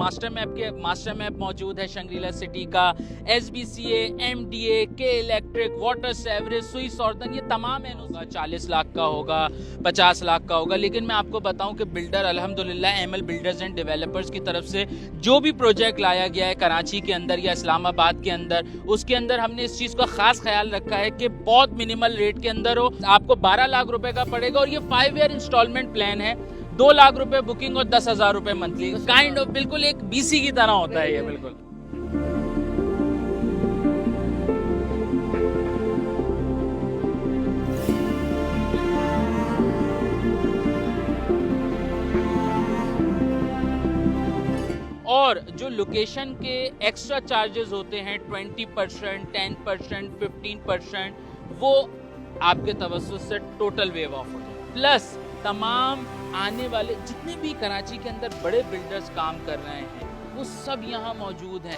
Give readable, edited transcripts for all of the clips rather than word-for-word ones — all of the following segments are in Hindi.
मास्टर मैप मौजूद है शंग्रीला सिटी का, SBCA, MDA, के इलेक्ट्रिक, वाटर सेवरेज, सुई सॉर्दन, ये तमाम होगा 40 लाख का होगा, 50 लाख का होगा। लेकिन मैं आपको बताऊं कि बिल्डर अल्हम्दुलिल्लाह ML बिल्डर्स एंड डेवलपर्स की तरफ से जो भी प्रोजेक्ट लाया गया है कराची के अंदर या इस्लामाबाद के अंदर, उसके अंदर हमने इस चीज़ का खास ख्याल रखा है कि बहुत मिनिमल रेट के अंदर हो। आपको 12 लाख रुपए का पड़ेगा और ये 5 ईयर इंस्टॉलमेंट प्लान है, 2 लाख रुपए बुकिंग और 10,000 रुपए मंथली, काइंड ऑफ बिल्कुल एक BC की तरह होता है ये बिल्कुल। और जो लोकेशन के एक्स्ट्रा चार्जेस होते हैं 20%, 10%, 15%, वो आपके तवज्जुह से टोटल वेव ऑफ होते हैं। प्लस तमाम आने वाले जितने भी कराची के अंदर बड़े बिल्डर्स काम कर रहे हैं वो सब यहाँ मौजूद हैं।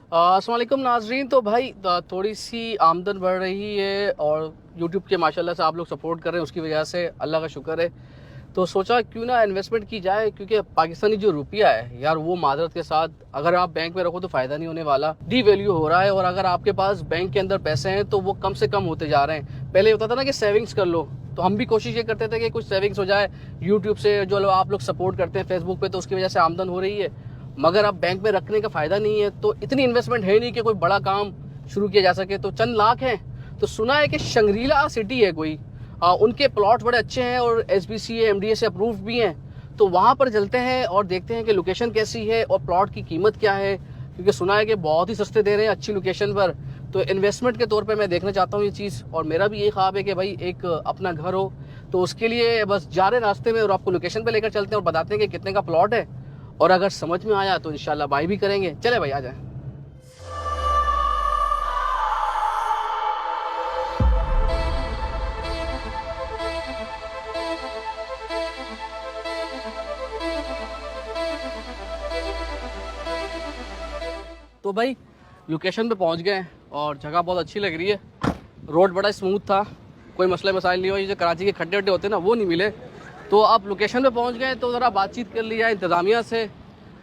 अस्सलाम वालेकुम नाजरीन। तो भाई थोड़ी सी आमदन बढ़ रही है और यूट्यूब के माशाल्लाह से आप लोग सपोर्ट कर रहे हैं, उसकी वजह से अल्लाह का शुक्र है। तो सोचा क्यों ना इन्वेस्टमेंट की जाए, क्योंकि पाकिस्तानी जो रुपया है यार वो मादरत के साथ अगर आप बैंक में रखो तो फ़ायदा नहीं होने वाला, डी वैल्यू हो रहा है। और अगर आपके पास बैंक के अंदर पैसे हैं तो वो कम से कम होते जा रहे हैं। पहले होता था ना कि सेविंग्स कर लो, तो हम भी कोशिश ये करते थे कि कुछ सेविंग्स हो जाए यूट्यूब से, जो आप लोग सपोर्ट करते हैं फेसबुक पे, तो उसकी वजह से आमदन हो रही है। मगर अब बैंक में रखने का फ़ायदा नहीं है, तो इतनी इन्वेस्टमेंट है नहीं कि कोई बड़ा काम शुरू किया जा सके। तो चंद लाख हैं। तो सुना है कि शंग्रीला सिटी है कोई, उनके प्लॉट बड़े अच्छे हैं और SBCA MDA से अप्रूव्ड भी हैं। तो वहाँ पर चलते हैं और देखते हैं कि लोकेशन कैसी है और प्लॉट की कीमत क्या है, क्योंकि सुना है कि बहुत ही सस्ते दे रहे हैं अच्छी लोकेशन पर। तो इन्वेस्टमेंट के तौर पे मैं देखना चाहता हूँ ये चीज़, और मेरा भी ये ख्वाब है कि भाई एक अपना घर हो। तो उसके लिए बस जा रहे रास्ते में और आपको लोकेशन पे लेकर चलते हैं और बताते हैं कि कितने का प्लॉट है, और अगर समझ में आया तो इंशाल्लाह बाई भी करेंगे। चले भाई आ जाए। तो भाई लोकेशन पे पहुंच गए और जगह बहुत अच्छी लग रही है। रोड बड़ा स्मूथ था, कोई मसले मसाइल नहीं हुए। जो कराची के खड्डे वड्डे होते हैं ना वो नहीं मिले। तो आप लोकेशन पे पहुंच गए तो ज़रा बातचीत कर लिया इंतज़ामिया से।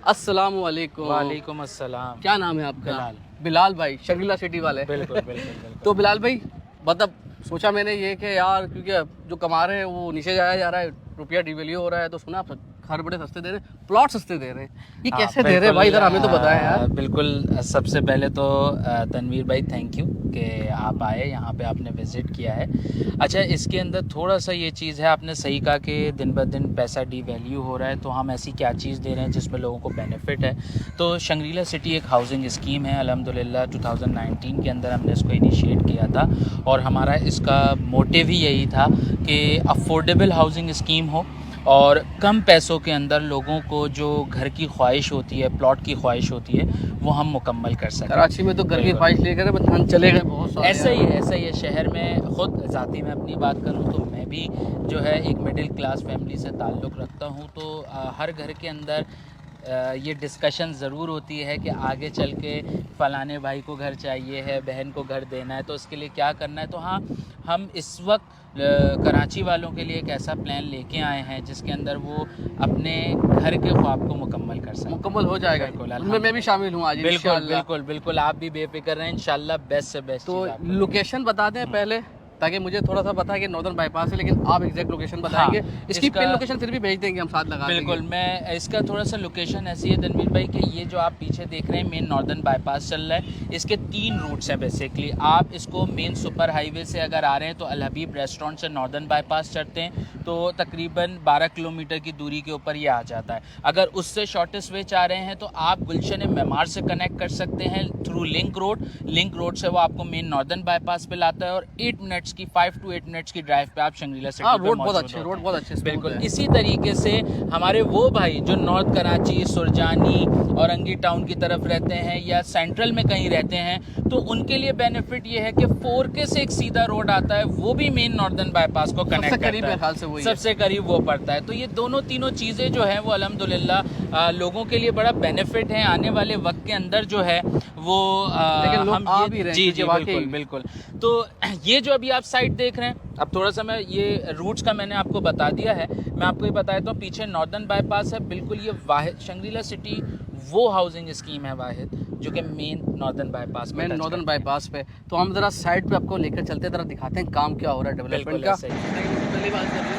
अस्सलाम वालेकुम। वालेकुम अस्सलाम। क्या नाम है आपका? बिलाल। बिलाल भाई, शंग्रीला सिटी वाले। बिल्कुल बिल्कुल। तो बिलाल भाई मतलब सोचा मैंने ये कि यार क्योंकि जो कमा रहे हैं वो नीचे जाया जा रहा है, रुपया डिवैल्यू हो रहा है, तो सुना आप घर बड़े सस्ते दे रहे हैं, प्लॉट सस्ते दे रहे हैं, ये कैसे दे रहे हैं भाई, इधर हमें तो बताएं यार। बिल्कुल, सबसे पहले तो तनवीर भाई थैंक यू कि आप आए यहाँ पे, आपने विज़िट किया है। अच्छा, इसके अंदर थोड़ा सा ये चीज़ है, आपने सही कहा कि दिन ब दिन पैसा डी वैल्यू हो रहा है, तो हम ऐसी क्या चीज़ दे रहे हैं जिसमें लोगों को बेनिफिट है। तो शंग्रीला सिटी एक हाउसिंग स्कीम है, अल्हम्दुलिल्लाह 2019 के अंदर हमने इसको इनिशिएट किया था, और हमारा इसका मोटिव ही यही था कि अफोर्डेबल हाउसिंग स्कीम हो और कम पैसों के अंदर लोगों को जो घर की ख्वाहिश होती है, प्लॉट की ख्वाहिश होती है, वो हम मुकम्मल कर सकें। कराची में तो घर की ख्वाहिश लेकर बंधन चले गए बहुत सारे। ऐसा ही है शहर में। ख़ुद ज़ाती मैं अपनी बात करूँ तो मैं भी जो है एक मिडिल क्लास फैमिली से ताल्लुक़ रखता हूँ। तो हर घर के अंदर ये डिस्कशन ज़रूर होती है कि आगे चल के फ़लाने भाई को घर चाहिए है, बहन को घर देना है, तो उसके लिए क्या करना है। तो हाँ, हम इस वक्त कराची वालों के लिए एक ऐसा प्लान लेके आए हैं जिसके अंदर वो अपने घर के ख्वाब को मुकम्मल कर सकें। मुकम्मल हो जाएगा, उनमें मैं भी शामिल हूँ आज। बिल्कुल बिल्कुल बिल्कुल, आप भी बेफिक्र रहें, इंशाल्लाह बेस्ट से बेस्ट। तो लोकेशन बता दें पहले, ताकि मुझे थोड़ा सा पता है कि नॉर्दर्न बाईपास है, लेकिन आप एग्जैक्ट लोकेशन बताएंगे। हाँ, इसकी पिन लोकेशन फिर भी भेज देंगे हम, साथ लगा बिल्कुल देंगे। मैं इसका थोड़ा सा लोकेशन ऐसी है तनवीर भाई कि ये जो आप पीछे देख रहे हैं मेन नॉर्दर्न बाईपास चल रहा है, इसके 3 रूट्स हैं बेसिकली। आप इसको मेन सुपर हाईवे से अगर आ रहे हैं तो अल हबीब रेस्टोरेंट से नॉर्दर्न बाईपास चढ़ते हैं तो तकरीबन 12 किलोमीटर की दूरी के ऊपर ये आ जाता है। अगर उससे शॉर्टेस्ट वे चाह रहे हैं तो आप गुलशन मेमार से कनेक्ट कर सकते हैं through link road. Link road से वो आपको मेन नॉर्दर्न बाईपास पे लाता है और 8 मिनट मिनट्स की 5 to 8 मिनट्स की ड्राइव पे आप शंग्रीला सिटी हाँ पे रोड बहुत मौजूद अच्छे, होते रोड हैं। बहुत अच्छे, smooth बिल्कुल है। इसी तरीके से हमारे वो भाई जो नॉर्थ कराची, सुरजानी, औरंगी टाउन की तरफ रहते हैं या सेंट्रल में कहीं रहते हैं, तो उनके लिए बेनिफिट ये है कि 4K से एक सीधा रोड आता है, वो भी मेन नॉर्दर्न बाईपास को कनेक्ट सबसे करीब करता मेरे है, ख्याल से वही है। सबसे करीब वो पड़ता है। तो ये दोनों तीनों चीज़ें जो है वो अल्हम्दुलिल्लाह लोगों के लिए बड़ा बेनिफिट है। आने वाले वक्त के अंदर जो है वो लेकिन लोग हम आ ये भी रहे हैं, जी क्योंकि जी वाकई बिल्कुल बिल्कुल। तो ये जो अभी आप साइट देख रहे हैं, अब थोड़ा सा मैं ये रूट्स का मैंने आपको बता दिया है, मैं आपको ये बता देता हूँ, पीछे नॉर्दर्न बाईपास है, बिल्कुल ये वाहिद शंग्रीला सिटी वो हाउसिंग स्कीम है वाहिद जो कि main northern bypass main northern bypass पे। तो हम जरा साइड पे आपको लेकर चलते हैं, जरा दिखाते हैं काम क्या हो रहा है डेवलपमेंट का। पहली बात कर रही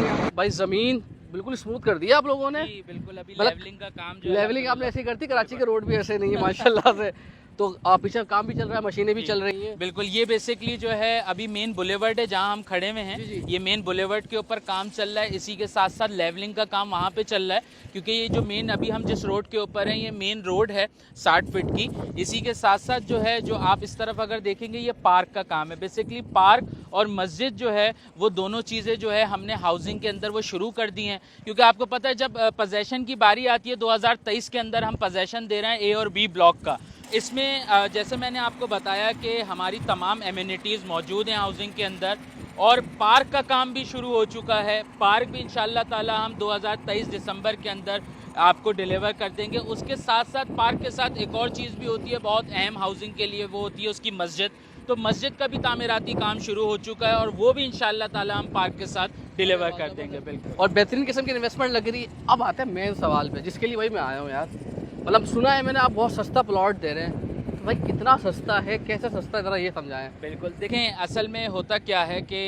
हूँ भाई, ज़मीन बिल्कुल स्मूथ कर दिया आप लोगों ने। जी बिल्कुल, अभी मतलब लेवलिंग का काम जो है लेवलिंग आपने ऐसे ही करती, कराची के रोड भी ऐसे नहीं है माशाल्लाह से। तो पीछे काम भी चल रहा है, मशीनें भी चल रही हैं। बिल्कुल, ये बेसिकली जो है अभी मेन बुलेवर्ड है जहां हम खड़े हुए हैं, जी, जी। ये मेन बुलेवर्ड के ऊपर काम चल रहा है। इसी के साथ साथ लेवलिंग का काम वहां पे चल रहा है, क्योंकि ये जो मेन अभी हम जिस रोड के ऊपर हैं ये मेन रोड है 60 फीट की। इसी के साथ साथ जो है, जो आप इस तरफ अगर देखेंगे, ये पार्क का काम है। बेसिकली पार्क और मस्जिद जो है वो दोनों चीज़ें जो है हमने हाउसिंग के अंदर वो शुरू कर दी हैं, क्योंकि आपको पता है जब पोजेशन की बारी आती है 2023 के अंदर हम पोजेशन दे रहे हैं ए और बी ब्लॉक का। इसमें जैसे मैंने आपको बताया कि हमारी तमाम एमिनिटीज़ मौजूद हैं हाउसिंग के अंदर, और पार्क का काम भी शुरू हो चुका है। पार्क भी इंशाल्लाह ताला हम 2023 दिसंबर के अंदर आपको डिलीवर कर देंगे। उसके साथ साथ पार्क के साथ एक और चीज़ भी होती है बहुत अहम हाउसिंग के लिए, वो होती है उसकी मस्जिद। तो मस्जिद का भी तामीराती काम शुरू हो चुका है और वो भी इंशाल्लाह ताला हम पार्क के साथ डिलीवर कर देंगे। बिल्कुल, और बेहतरीन किस्म की इन्वेस्टमेंट लग रही है। अब आते हैं मेन सवाल पे, जिसके लिए भाई मैं आया हूँ यार। मतलब सुना है मैंने आप बहुत सस्ता प्लॉट दे रहे हैं, तो भाई कितना सस्ता है, कैसे सस्ता है, ज़रा ये समझाएं। बिल्कुल। देखें, असल में होता क्या है कि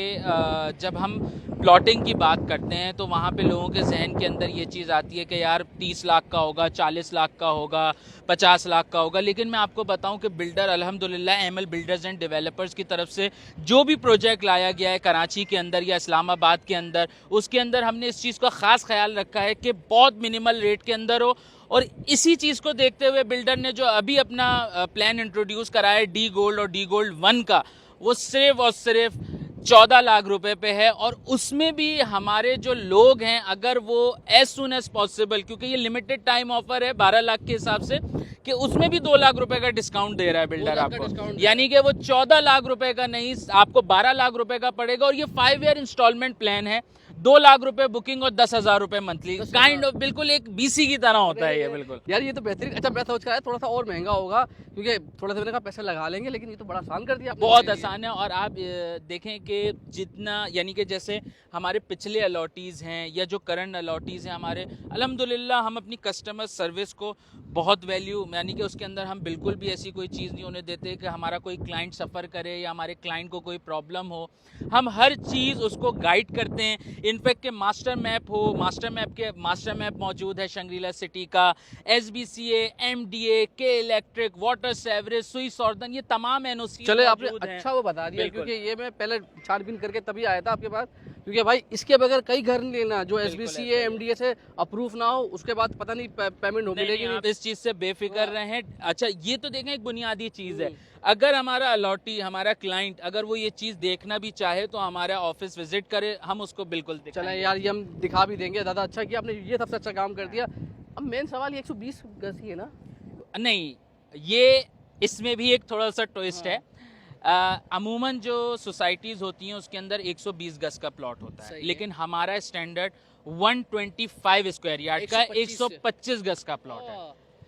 जब हम प्लॉटिंग की बात करते हैं तो वहाँ पे लोगों के जहन के अंदर ये चीज़ आती है कि यार 30 लाख का होगा, 40 लाख का होगा, 50 लाख का होगा। लेकिन मैं आपको बताऊं कि बिल्डर अल्हम्दुलिल्लाह एमएल बिल्डर्स एंड डेवलपर्स की तरफ से जो भी प्रोजेक्ट लाया गया है कराची के अंदर या इस्लामाबाद के अंदर, उसके अंदर हमने इस चीज़ का ख़ास ख्याल रखा है कि बहुत मिनिमल रेट के अंदर हो। और इसी चीज़ को देखते हुए बिल्डर ने जो अभी अपना प्लान इंट्रोड्यूस करा है डी गोल्ड और डी गोल्ड 1 का, वो सिर्फ और सिर्फ 14 लाख रुपए पे है। और उसमें भी हमारे जो लोग हैं, अगर वो एज सुन एज पॉसिबल, क्योंकि ये लिमिटेड टाइम ऑफर है 12 लाख के हिसाब से, कि उसमें भी 2 लाख रुपए का डिस्काउंट दे रहा है बिल्डर आपको, यानी कि वो 14 लाख रुपए का नहीं, आपको 12 लाख रुपए का पड़ेगा। और ये 5 ईयर इंस्टॉलमेंट प्लान है, 2 लाख रुपए बुकिंग और 10,000 रुपए मंथली, काइंड ऑफ बिल्कुल एक बीसी की तरह होता है ये। बिल्कुल यार ये तो बेहतरीन। अच्छा मैं सोच रहा है थोड़ा सा और महंगा होगा, क्योंकि थोड़ा सा मैंने कहा पैसे लगा लेंगे, लेकिन ये तो बड़ा आसान कर दिया आपने। बहुत आसान है। और आप देखें कि जितना, यानी कि जैसे हमारे पिछले अलॉटीज़ हैं या जो करंट अलॉटीज़ हैं हमारे, अल्हम्दुलिल्लाह हम अपनी कस्टमर सर्विस को बहुत वैल्यू, यानी कि उसके अंदर हम बिल्कुल भी ऐसी कोई चीज़ नहीं होने देते कि हमारा कोई क्लाइंट सफ़र करे या हमारे क्लाइंट को कोई प्रॉब्लम हो। हम हर चीज़ उसको गाइड करते हैं। इनफैक्ट के मास्टर मैप हो, मास्टर मैप मौजूद है शंग्रीला सिटी का, SBCA, MDA, के इलेक्ट्रिक, वाटर सेवरेज, सुई सॉर्दन, ये तमाम एनओसी। चले आपने अच्छा वो बता दिया, क्योंकि ये मैं पहले छानबीन करके तभी आया था आपके पास, क्योंकि भाई इसके बगैर कई घर नहीं लेना जो SBCA MDA से अप्रूव ना हो, उसके बाद पता नहीं पेमेंट हो मिलेगी नहीं। आप इस चीज़ से बेफिक्र रहें। अच्छा ये तो देखें एक बुनियादी चीज़ है, अगर हमारा अलॉटी, हमारा क्लाइंट अगर वो ये चीज़ देखना भी चाहे तो हमारा ऑफिस विजिट करे, हम उसको बिल्कुल दिखाएंगे। चलें यार, ये हम दिखा भी देंगे। ज़्यादा अच्छा किया आपने, ये सबसे अच्छा काम कर दिया। अब मेन सवाल ये 120 गज ही है ना? नहीं, ये इसमें भी एक थोड़ा सा ट्विस्ट है। अमूमन जो सोसाइटीज़ होती हैं उसके अंदर 120 गज का प्लॉट होता है, लेकिन हमारा स्टैंडर्ड 125 स्क्वायर यार्ड का 125 गज का प्लॉट है।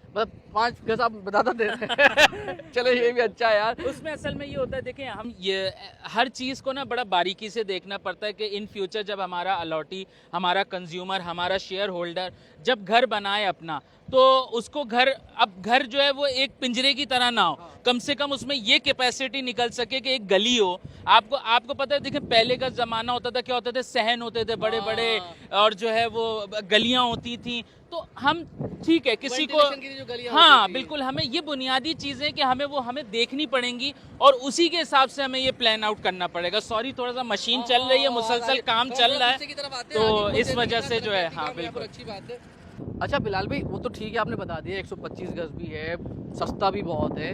मतलब 5 गज आप बताता दे रहे हैं। चलो ये भी अच्छा है यार। उसमें असल में ये होता है, देखें हम ये हर चीज़ को ना बड़ा बारीकी से देखना पड़ता है कि इन फ्यूचर जब हमारा अलॉटी, हमारा कंज्यूमर, हमारा शेयर होल्डर जब घर बनाए अपना, तो उसको घर जो है वो एक पिंजरे की तरह ना हो, कम से कम उसमें ये कैपेसिटी निकल सके कि एक गली हो। आपको पता है, देखिए पहले का ज़माना होता था, क्या होता था, सहन होते थे बड़े बड़े, और जो है वो गलियाँ होती थी। तो हम ठीक है किसी को, हाँ बिल्कुल, हमें ये बुनियादी चीज़ें कि हमें देखनी पड़ेंगी और उसी के हिसाब से हमें ये प्लान आउट करना पड़ेगा। सॉरी थोड़ा सा मशीन चल रही है, मुसलसल काम चल रहा है, तो इस वजह से जो है, हाँ बिल्कुल अच्छी बात है। अच्छा बिलाल भाई, वो तो ठीक है आपने बता दिया 125 गज भी है, सस्ता भी बहुत है,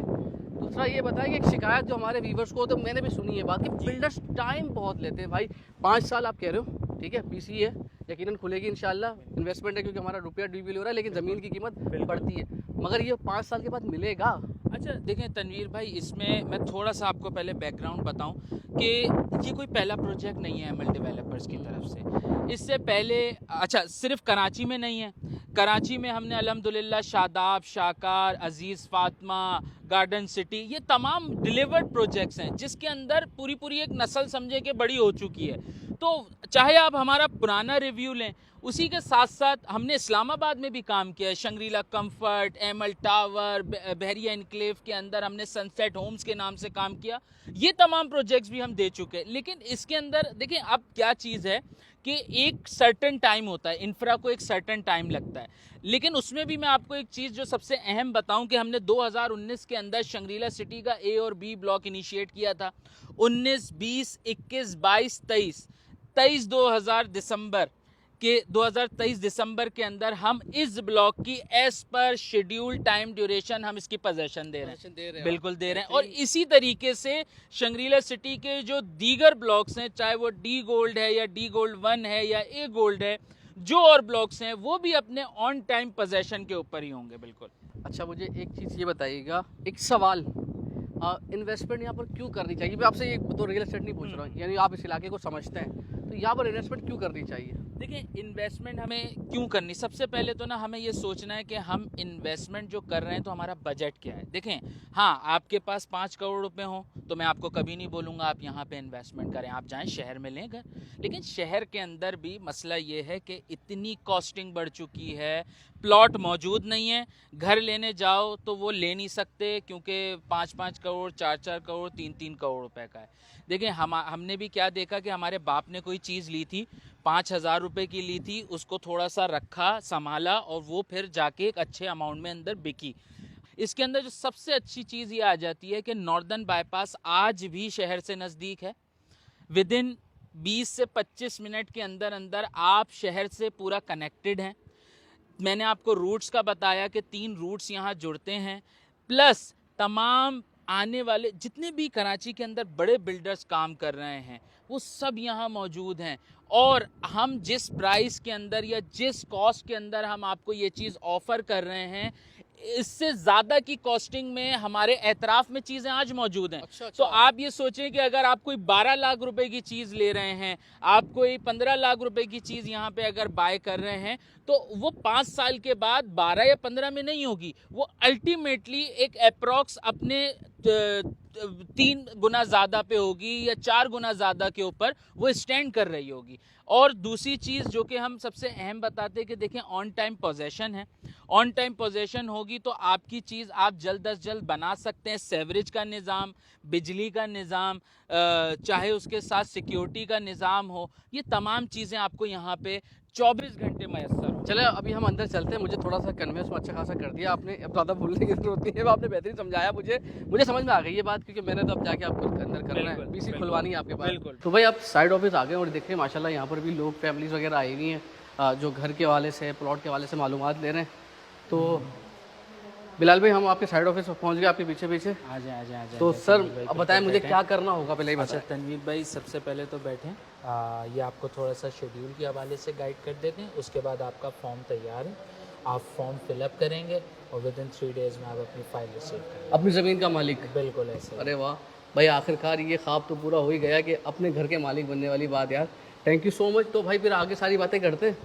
दूसरा ये बताया कि एक शिकायत जो हमारे व्यूवर्स को, तो मैंने भी सुनी है बात कि बिल्डर्स टाइम बहुत लेते हैं भाई। 5 साल आप कह रहे हो, ठीक है, पीसी है, यकीनन खुलेगी इंशाल्लाह, इन्वेस्टमेंट है क्योंकि हमारा रुपया डीविल हो रहा है, लेकिन ज़मीन की कीमत बढ़ती है, मगर ये 5 साल के बाद मिलेगा। अच्छा देखें तनवीर भाई, इसमें मैं थोड़ा सा आपको पहले बैकग्राउंड बताऊं कि ये कोई पहला प्रोजेक्ट नहीं है एमएल डेवलपर्स की तरफ से। इससे पहले अच्छा सिर्फ कराची में नहीं है, कराची में हमने अल्हम्दुलिल्लाह शादाब, शाकार, अजीज़ फातिमा, गार्डन सिटी, ये तमाम डिलीवर्ड प्रोजेक्ट्स हैं जिसके अंदर पूरी पूरी एक नस्ल समझे कि बड़ी हो चुकी है। तो चाहे आप हमारा पुराना रिव्यू लें, उसी के साथ साथ हमने इस्लामाबाद में भी काम किया है, शंग्रीला कंफर्ट, एमएल टावर, बहरिया इनक्लेव के अंदर हमने सनसेट होम्स के नाम से काम किया। ये तमाम प्रोजेक्ट्स भी हम दे चुके हैं। लेकिन इसके अंदर देखिए अब क्या चीज़ है कि एक सर्टन टाइम होता है, इंफ्रा को एक सर्टन टाइम लगता है, लेकिन उसमें भी मैं आपको एक चीज़ जो सबसे अहम बताऊं कि हमने 2019 के अंदर शंग्रीला सिटी का ए और बी ब्लॉक इनिशिएट किया था। 19, 20, 21, 22, 23 2023 दिसंबर के अंदर हम इस ब्लॉक की as per schedule time duration हम इसकी पोजेशन दे रहे हैं, बिल्कुल दे रहे हैं। और इसी तरीके से शंग्रीला सिटी के जो दीगर ब्लॉक्स हैं, चाहे वो डी गोल्ड है या डी गोल्ड 1 है या ए गोल्ड है, जो और ब्लॉक्स हैं वो भी अपने ऑन टाइम पोजेशन के ऊपर ही होंगे। बिल्कुल। अच्छा मुझे एक चीज़ ये बताइएगा, एक सवाल, इन्वेस्टमेंट यहाँ पर क्यों करनी चाहिए? मैं आपसे ये तो रियल एस्टेट नहीं पूछ रहा हूँ, यानी आप इस इलाके को समझते हैं, तो यहाँ पर इन्वेस्टमेंट क्यों करनी चाहिए? देखिए इन्वेस्टमेंट हमें क्यों करनी, सबसे पहले तो ना हमें ये सोचना है कि हम इन्वेस्टमेंट जो कर रहे हैं तो हमारा बजट क्या है। देखें हाँ, आपके पास 5 करोड़ रुपए हो तो मैं आपको कभी नहीं बोलूँगा आप यहाँ पे इन्वेस्टमेंट करें, आप जाएं शहर में लें घर। लेकिन शहर के अंदर भी मसला ये है कि इतनी कॉस्टिंग बढ़ चुकी है, प्लॉट मौजूद नहीं है, घर लेने जाओ तो वो ले नहीं सकते क्योंकि 5-5 करोड़, 4-4 करोड़, 3-3 करोड़ रुपए का है। देखिए हमने भी क्या देखा कि हमारे बाप ने कोई चीज़ ली थी, 5,000 रुपये की ली थी, उसको थोड़ा सा रखा, संभाला और वो फिर जाके एक अच्छे अमाउंट में अंदर बिकी। इसके अंदर जो सबसे अच्छी चीज़ ये आ जाती है कि नॉर्दर्न बाईपास आज भी शहर से नज़दीक है। विद इन 20 से 25 मिनट के अंदर अंदर आप शहर से पूरा कनेक्टेड हैं। मैंने आपको रूट्स का बताया कि 3 रूट्स यहाँ जुड़ते हैं, प्लस तमाम आने वाले जितने भी कराची के अंदर बड़े बिल्डर्स काम कर रहे हैं वो सब यहाँ मौजूद हैं। और हम जिस प्राइस के अंदर या जिस कॉस्ट के अंदर हम आपको ये चीज़ ऑफ़र कर रहे हैं, इससे ज़्यादा की कॉस्टिंग में हमारे एतराफ़ में चीज़ें आज मौजूद हैं। अच्छा। तो आप ये सोचें कि अगर आप कोई 12 लाख रुपए की चीज़ ले रहे हैं, आप कोई 15 लाख रुपए की चीज़ यहाँ पे अगर बाय कर रहे हैं, तो वो 5 साल के बाद 12 या 15 में नहीं होगी, वो अल्टीमेटली एक अप्रॉक्स अपने 3 गुना ज़्यादा पे होगी या 4 गुना ज़्यादा के ऊपर वो स्टैंड कर रही होगी। और दूसरी चीज़ जो कि हम सबसे अहम बताते हैं कि देखें ऑन टाइम पोजेशन है, ऑन टाइम पोजेशन होगी तो आपकी चीज़ आप जल्द अज जल्द बना सकते हैं। सेवरेज का निज़ाम, बिजली का निज़ाम, चाहे उसके साथ सिक्योरिटी का निज़ाम हो, ये तमाम चीज़ें आपको यहाँ पे 24 घंटे मैसर हो। चले अभी हम अंदर चलते हैं, मुझे थोड़ा सा कन्वेंस में अच्छा खासा कर दिया आपने, अब ज़्यादा भूलने की जरूरत नहीं है, आपने बेहतरीन समझाया मुझे समझ में आ गई ये बात, क्योंकि मैंने तो अब जाके आपको अंदर करना है, पीसी खुलवानी है आपके पास। तो भाई आप साइड ऑफिस आ गए और देखिए माशाल्लाह यहाँ पर भी लोग, फैमिलीज वगैरह आई हुई हैं जो घर के हवाले से, प्लॉट के हवाले से मालूमात ले रहे हैं। तो बिलाल भाई हम आपके साइड ऑफिस पहुँच गए, आपके पीछे पीछे आ जाए। तो सर अब बताएं मुझे क्या करना होगा, पहले ही अच्छा बताएं। तनवीर भाई सबसे पहले तो बैठें, ये आपको थोड़ा सा शेड्यूल के हवाले से गाइड कर देते हैं। उसके बाद आपका फॉर्म तैयार है, आप फॉर्म फिलअप करेंगे और विद इन 3 डेज़ में आप अपनी फ़ाइल रिसीव करेंगे। अपनी ज़मीन का मालिक? बिल्कुल ऐसे। अरे वाह भाई, आखिरकार ये ख्वाब तो पूरा हो ही गया कि अपने घर के मालिक बनने वाली बात यार, थैंक यू सो मच। तो भाई फिर आगे सारी बातें करते हैं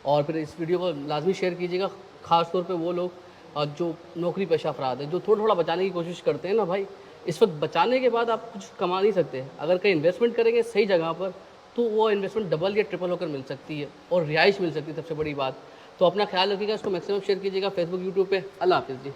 और फिर इस वीडियो को लाजमी शेयर कीजिएगा, ख़ास तौर पे वो लोग जो नौकरी पेशा अफराद हैं, जो थोड़ा थोड़ा बचाने की कोशिश करते हैं ना भाई। इस वक्त बचाने के बाद आप कुछ कमा नहीं सकते, अगर कहीं इन्वेस्टमेंट करेंगे सही जगह पर तो वो इन्वेस्टमेंट डबल या ट्रिपल होकर मिल सकती है और रिहाइश मिल सकती है, सबसे बड़ी बात। तो अपना ख्याल रखिएगा, इसको मैक्सिमम शेयर कीजिएगा फेसबुक, यूट्यूब पे। अल्लाह हाफिज़ जी।